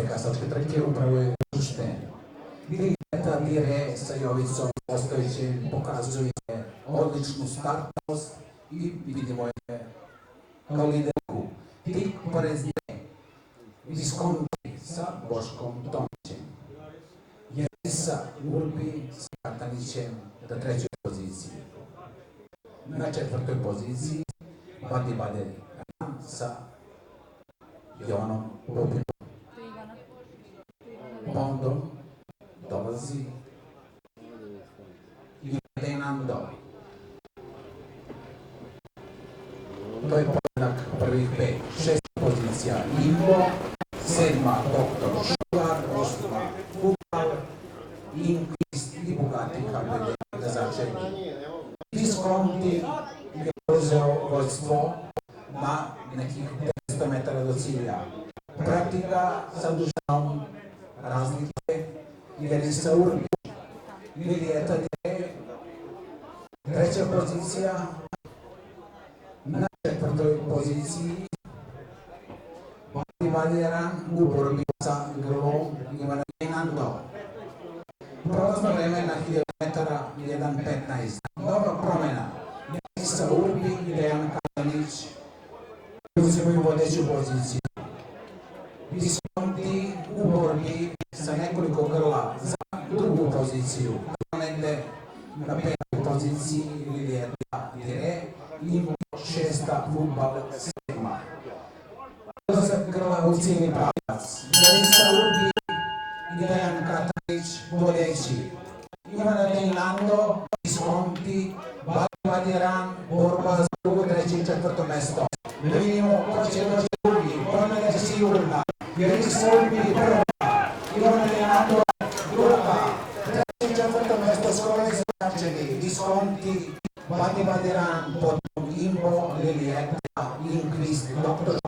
Kasačke trke upravo je ušten. Lilijeta Dire sa Jovicom postojećim pokazuje odličnu startnost i vidimo je kao liderku. Tik pored nje Visconti sa Boškom Tomićem. Jelisa Urbi sa Katanićem na trećoj poziciji. Na četvrtoj poziciji Badi Baderi sa Jovanom Lupinom. Pondom dolazi Ferdinando. To je poredak prvih pet. Šesta pozicija Imbo, sedma Doktor Šular, osma Fugal, Inquist i Bugatti KBD na začelju. Visconti je preuzeo vodstvo na nekih 500 metara do cilja. Prati ga sa dužinom razlike Jelisa Urbi. Lilijeta Dire, treća pozicija. Na četvrtoj poziciji Badi Baderan u borbi sa grlom Ivana Fernando. Prolazno vreme na 1000 metara 1.15. Dobra promjena. Jelisa Urbi i Dejan Katanić uzimaju vodeću poziciju. Visconti u borbi sa nekoliko grla za drugu poziciju. Negde na petoj poziciji Lilijeta Dire i šesta Fudbal sedma. Dolazak grla u ciljni pravac. Jelisa Urbi i Dejan Katanić vodeći. Ivana Fernando, Visconti, Badi Baderan, borba za drugo, treće i četvrto mesto. Da vidimo ko će doći drugi, promjena je sigurna. Jelisa Urbi prva, Ivana Fernando druga, treće i četvrto mesto skoro izjednačeni. Visconti, Badi Baderan, potom Imbo, Lilijeta, Inquist, Doktor